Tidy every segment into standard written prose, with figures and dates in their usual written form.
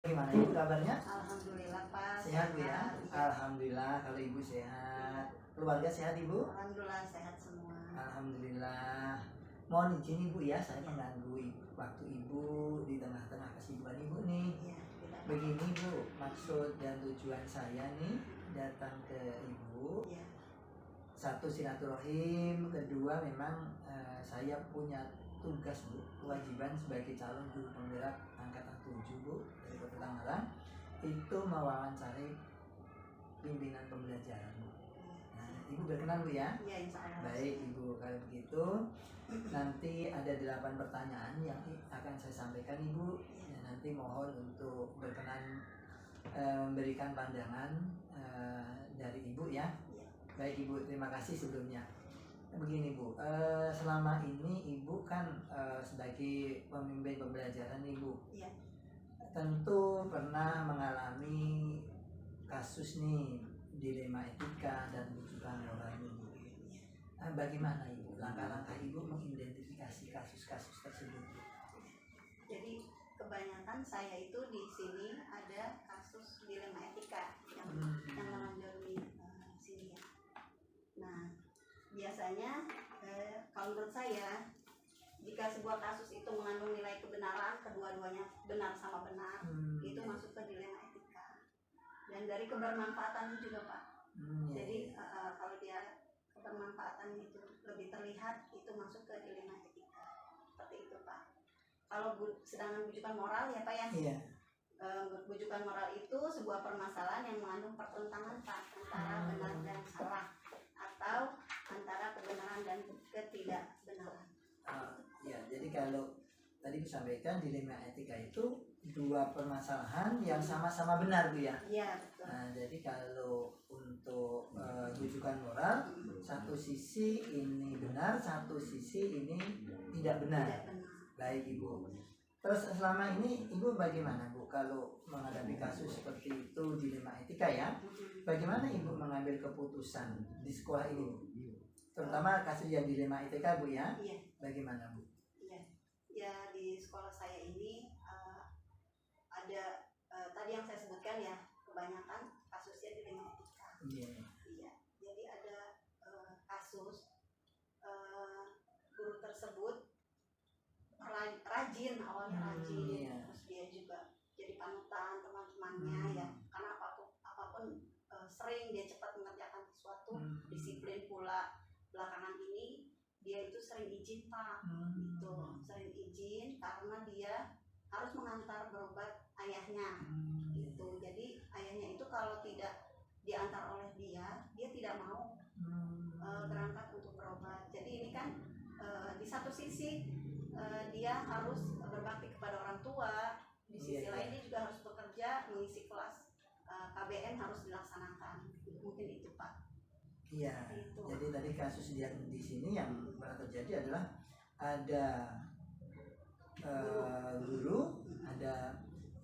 Gimana ibu kabarnya? Alhamdulillah Pak. Sehat bu ya? Alhamdulillah kalau ibu sehat. Keluarga sehat ibu? Alhamdulillah sehat semua. Alhamdulillah. Mohon izin ibu ya, saya mengganggu waktu ibu di tengah-tengah kesibukan ibu nih. Ya, Begini bu, maksud dan tujuan saya nih datang ke ibu. ya. Satu, silaturahim. Kedua, memang saya punya tugas bu, kewajiban sebagai calon guru penggerak angkatan 7 bu dari Kota Tangerang, itu mewawancari pimpinan pembelajaran bu. Nah, ibu berkenan bu ya? Ya, insya Allah. Baik ibu, kalau begitu nanti ada 8 pertanyaan yang akan saya sampaikan ibu. Ya, nanti mohon untuk berkenan memberikan pandangan dari ibu ya. Baik ibu, terima kasih sebelumnya. Begini bu, selama ini ibu kan sebagai pemimpin pembelajaran ibu, ya, tentu pernah mengalami kasus nih, dilema etika dan bujukan moral ibu. Bagaimana ibu langkah-langkah ibu mengidentifikasi kasus-kasus tersebut? Jadi kebanyakan saya itu di sini ada kasus dilema etika yang menonjol di sini ya. Nah, biasanya kalau menurut saya, jika sebuah kasus itu mengandung nilai kebenaran, kedua-duanya benar sama benar, itu masuk ke dilema etika. Dan dari kebermanfaatan juga Pak. Jadi kalau dia kebermanfaatan itu lebih terlihat, itu masuk ke dilema etika. Seperti itu Pak. Kalau sedangkan bujukan moral ya Pak ya. Iya. Bujukan moral itu sebuah permasalahan yang mengandung pertentangan Pak, antara benar dan salah, atau antara kebenaran dan ketidakbenaran. Ya, jadi kalau tadi disampaikan dilema etika itu dua permasalahan yang sama-sama benar bu ya. Iya betul. Nah, jadi kalau untuk rujukan moral, satu sisi ini benar, satu sisi ini tidak benar. Baik ibu. Terus selama ini ibu bagaimana bu kalau menghadapi kasus seperti itu dilema etika ya? Bagaimana ibu mengambil keputusan di sekolah ini bu? Terutama kasus yang dilema etika bu ya? Iya. Bagaimana bu? Iya. Ya di sekolah saya ini ada tadi yang saya sebutkan ya, kebanyakan kasusnya dilema etika. Iya. Iya. Jadi ada kasus guru tersebut rajin, awalnya rajin, terus dia juga jadi panutan teman-temannya ya, karena apapun sering dia cepat mengerjakan sesuatu, disiplin pula. Belakangan ini dia itu sering izin Pak, gitu, sering izin karena dia harus mengantar berobat ayahnya, gitu. Jadi ayahnya itu kalau tidak diantar oleh dia tidak mau berangkat untuk berobat. Jadi ini kan di satu sisi dia harus berbakti kepada orang tua, di sisi lain dia juga harus bekerja, mengisi kelas KBM harus dilaksanakan. Mungkin itu Pak. Iya. Jadi tadi kasus yang di sini yang pernah terjadi adalah ada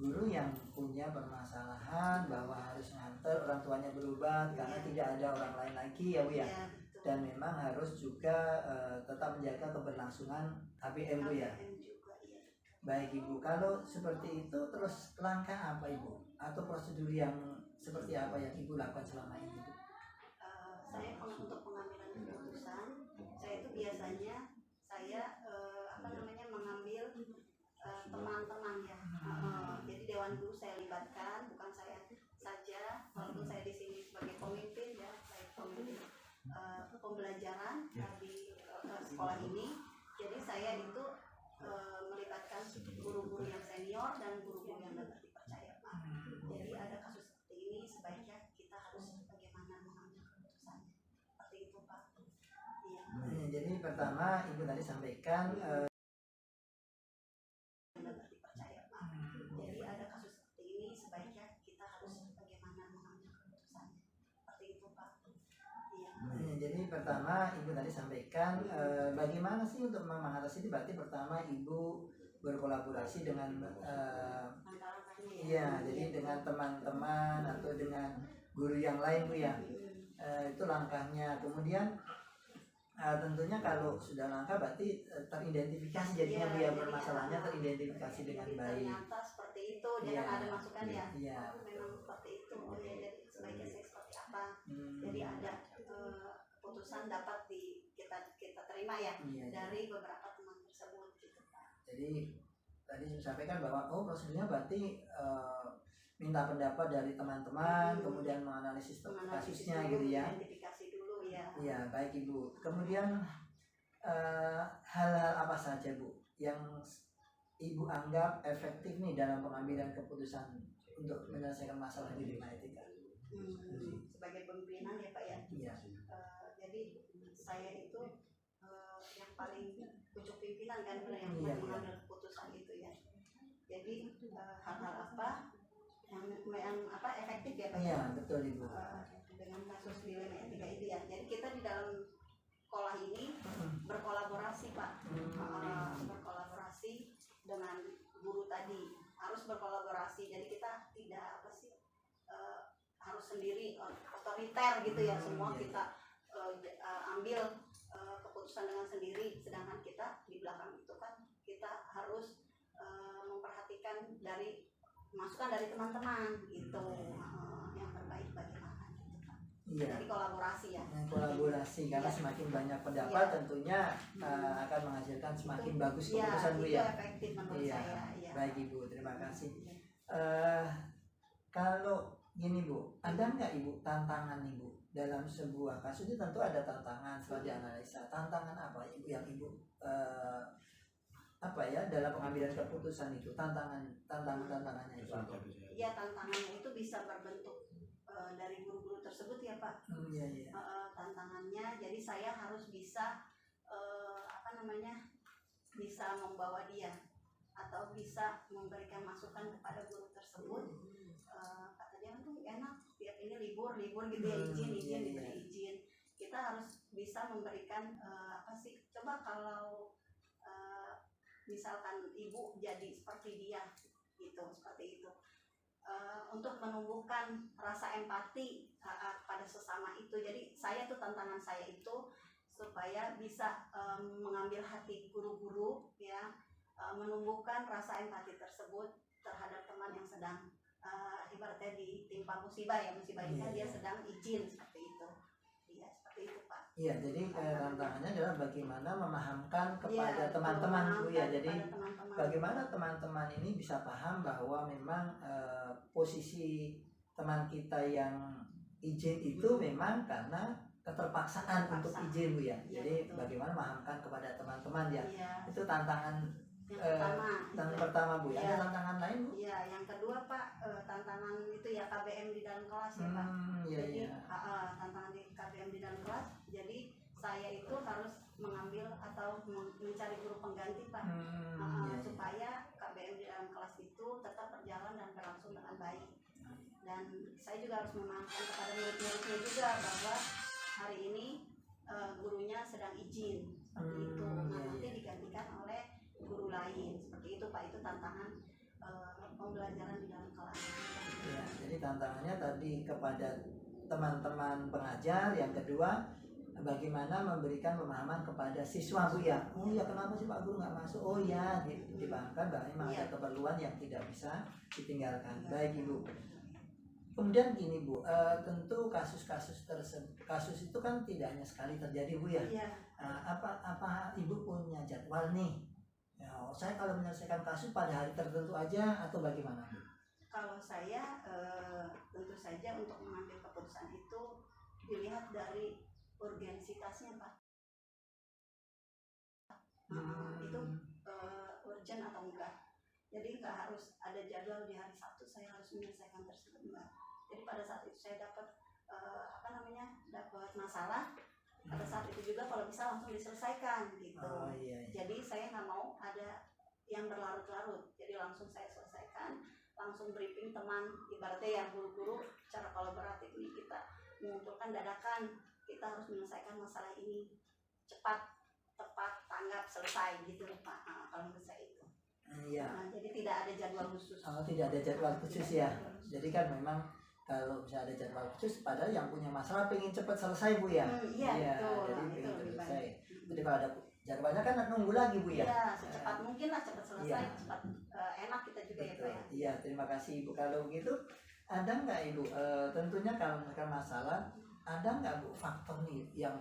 guru yang punya permasalahan bahwa harus nganter orang tuanya berobat karena tidak ada orang lain lagi ya bu ya. Dan memang harus juga tetap menjaga keberlangsungan KBM bu ya. Baik ibu, kalau seperti itu terus langkah apa ibu atau prosedur yang seperti apa yang ibu lakukan selama ini bu? Saya untuk pengambilan keputusan, saya itu biasanya mengambil teman-teman ya. Jadi dewan guru saya libatkan, bukan saya saja. Walaupun saya di sini sebagai pemimpin ya, baik pemimpin pembelajaran di sekolah ini. Jadi saya itu melibatkan guru-guru yang senior dan guru-guru yang dapat dipercaya Pak. Jadi ada kasus seperti ini, sebaiknya kita harus bagaimana mengambil keputusannya. Seperti itu Pak. Iya. Jadi pertama ibu tadi sampaikan jadi ada kasus seperti ini, sebaiknya kita harus bagaimana mengambil keputusannya. Seperti itu Pak. Iya. Jadi pertama ibu tadi sampaikan bagaimana sih untuk mengatasi itu. Berarti pertama ibu berkolaborasi dengan jadi dengan teman-teman atau dengan guru yang lain bu ya. Itu langkahnya. Kemudian Tentunya kalau sudah langka berarti teridentifikasi jadinya Bu ya, permasalahannya teridentifikasi dengan baik. Ternyata seperti itu, dia kan ada masukan ya. Memang seperti itu. Jadi sebaiknya saya seperti apa. Jadi ada keputusan dapat kita terima ya dari beberapa teman tersebut gitu Pak. Jadi tadi saya sampaikan bahwa prosedurnya berarti minta pendapat dari teman-teman, kemudian menganalisis kasusnya gitu ya. Identifikasi dulu ya. Iya, baik Ibu. Kemudian hal-hal apa saja Bu yang Ibu anggap efektif nih dalam pengambilan keputusan untuk menyelesaikan masalah di lima etika? Sebagai pimpinan ya Pak ya. Iya. Jadi saya itu yang paling pucuk pimpinan kan yang mengambil keputusan itu ya. Jadi hal-hal apa yang efektif ya Pak? Iya, betul Ibu. Dengan kasus dilema etika itu ya. Jadi kita di dalam sekolah ini berkolaborasi Pak. Berkolaborasi dengan guru tadi, harus berkolaborasi. Jadi kita tidak harus sendiri otoriter gitu ya. Semua kita ambil keputusan dengan sendiri, sedangkan kita di belakang itu kan kita harus memperhatikan dari masukan dari teman-teman gitu, yang terbaik bagaimana gitu Pak. Jadi kolaborasi ya. Kolaborasi karena semakin banyak pendapat tentunya akan menghasilkan semakin bagus keputusan Bu ya. Itu efektif menurut saya. Baik Ibu, terima kasih. Kalau gini Bu, ada nggak Ibu tantangan Ibu dalam sebuah kasus? Itu tentu ada tantangan setelah dianalisa. Tantangan apa Ibu yang Ibu dalam pengambilan keputusan itu, tantangannya itu apa? Iya, tantangannya itu bisa berbentuk dari guru-guru tersebut ya Pak. Tantangannya jadi saya harus bisa bisa membawa dia atau bisa memberikan masukan kepada guru tersebut. Kata dia tuh enak tiap ini libur gitu ya, izin. Kita harus bisa memberikan coba kalau misalkan ibu jadi seperti dia gitu, seperti itu, untuk menumbuhkan rasa empati pada sesama itu. Jadi tantangan saya itu supaya bisa mengambil hati guru-guru ya, menumbuhkan rasa empati tersebut terhadap teman yang sedang ibaratnya ditimpa musibah ini kan dia sedang izin seperti itu. Iya, seperti itu Pak. Iya, jadi tantangannya adalah bagaimana memahamkan kepada teman-teman Bu ya. Jadi bagaimana teman-teman ini bisa paham bahwa memang posisi teman kita yang izin itu memang karena keterpaksaan untuk izin Bu ya. Jadi bagaimana memahamkan kepada teman-teman ya. Itu tantangan yang pertama Bu. Ada tantangan lain Bu? Iya, yang kedua Pak, tantangan itu ya KBM di dalam kelas ya Pak. Jadi tantangan di KBM di dalam kelas. Jadi saya itu harus mengambil atau mencari guru pengganti Pak, supaya KBM di dalam kelas itu tetap berjalan dan berlangsung dengan baik. Dan saya juga harus memahamkan kepada murid-muridnya juga bahwa hari ini gurunya sedang izin seperti itu. Nanti digantikan oleh guru lain seperti itu Pak. Itu tantangan pembelajaran di dalam kelas. Ya, jadi tantangannya tadi kepada teman-teman pengajar, yang kedua bagaimana memberikan pemahaman kepada siswa Bu ya. Oh ya, kenapa sih Pak Guru nggak masuk? Oh ya, dipahamkan bahwa memang ada keperluan yang tidak bisa ditinggalkan. Baik Ibu. Kemudian gini Bu, tentu kasus itu kan tidak hanya sekali terjadi Bu ya. Apa Ibu punya jadwal nih? Ya, saya kalau menyelesaikan kasus pada hari tertentu aja atau bagaimana Bu? Kalau saya tentu saja untuk mengambil keputusan itu dilihat dari urgensitasnya Pak. Itu urgent atau enggak. Jadi nggak harus ada jadwal di hari Sabtu saya harus menyelesaikan tersebut, enggak. Jadi pada saat itu saya dapat dapat masalah, pada saat itu juga kalau bisa langsung diselesaikan gitu. Jadi saya nggak mau ada yang berlarut-larut. Jadi langsung saya selesaikan, langsung briefing teman, ibaratnya yang guru-guru secara kolaboratif ini kita mengumpulkan dadakan, kita harus menyelesaikan masalah ini cepat, tepat, tanggap, selesai gitu Pak. Kalau menurut saya itu. Iya. Jadi tidak ada jadwal khusus. Tidak ada jadwal khusus ya. Jadi kan memang kalau bisa ada jadwal khusus, padahal yang punya masalah pengen cepat selesai Bu ya. Iya, betul. Jadi Itu pengen lebih selesai. baik. Jadi kalau ada jadwalnya kan nunggu lagi Bu ya. Iya, secepat mungkin lah, cepat selesai, Iya. cepat enak kita juga ya Pak Betul. ya. Iya, terima kasih Ibu. Kalau begitu ada nggak Ibu? Tentunya kalau misalkan masalah, ada nggak Bu faktor nih yang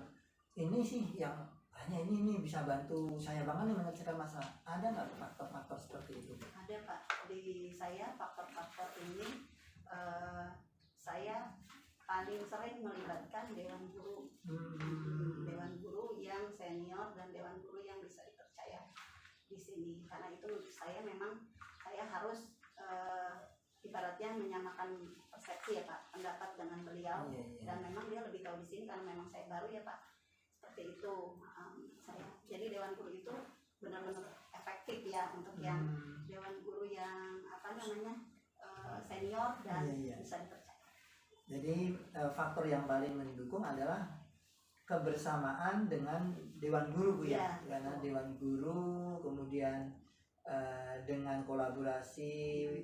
ini sih yang hanya ini bisa bantu saya banget nih menyelesaikan masalah. Ada nggak faktor-faktor seperti itu? Ada Pak, di saya faktor-faktor ini saya paling sering melibatkan dewan guru. Dewan guru yang senior dan dewan guru yang bisa dipercaya di sini, karena itu menurut saya memang saya harus ibaratnya menyamakan persepsi ya Pak, pendapat dengan beliau. Dan memang dia lebih tahu di sini karena memang saya baru ya Pak, seperti itu. Saya jadi dewan guru itu benar-benar efektif ya untuk yang dewan guru yang senior dan bisa dipercaya. Jadi faktor yang paling mendukung adalah kebersamaan dengan dewan guru Bu ya. Karena dewan guru kemudian dengan kolaborasi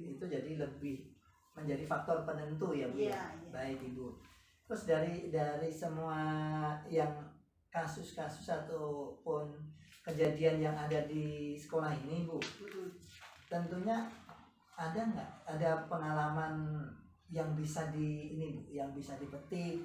itu jadi lebih menjadi faktor penentu ya Bu ya. Baik Ibu. Terus dari semua yang kasus-kasus ataupun kejadian yang ada di sekolah ini Bu, tentunya ada nggak ada pengalaman yang bisa yang bisa dipetik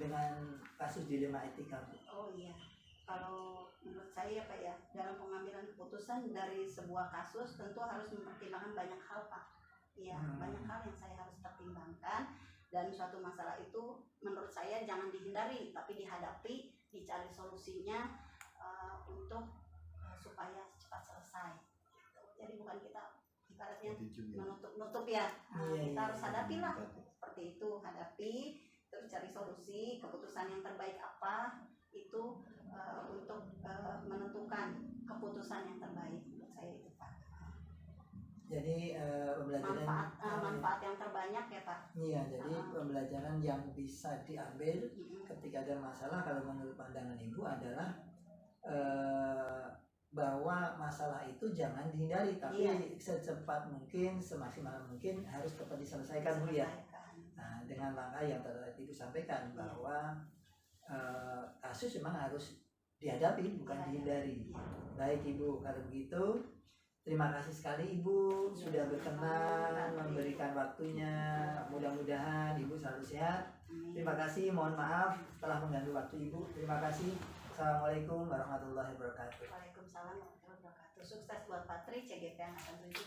dengan kasus dilema etika Bu? Oh iya, kalau menurut saya Pak ya, dalam pengambilan keputusan dari sebuah kasus tentu harus mempertimbangkan banyak hal Pak. Iya, banyak hal yang saya harus pertimbangkan, dan suatu masalah itu menurut saya jangan dihindari tapi dihadapi, dicari solusinya untuk supaya cepat selesai. Jadi bukan kita ibaratnya menutup ya. Kita harus hadapi lah, seperti itu, hadapi, terus cari solusi, keputusan yang terbaik apa itu untuk menentukan keputusan yang terbaik menurut saya itu Pak. Jadi pembelajaran manfaat yang terbanyak ya Pak. Iya, jadi pembelajaran yang bisa diambil ketika ada masalah kalau menurut pandangan Ibu adalah bahwa masalah itu jangan dihindari, tapi secepat mungkin, semaksimal mungkin harus cepat diselesaikan Bu ya. Nah, dengan langkah yang tadi Ibu sampaikan bahwa kasus memang harus dihadapi bukan dihindari. Baik Ibu, kalau begitu terima kasih sekali Ibu sudah berkenan memberikan waktunya. Mudah-mudahan Ibu selalu sehat. Terima kasih, mohon maaf telah mengganggu waktu Ibu. Terima kasih. Assalamualaikum warahmatullahi wabarakatuh. Waalaikumsalam warahmatullahi wabarakatuh. Sukses buat Patri, CGP Angkatan 7.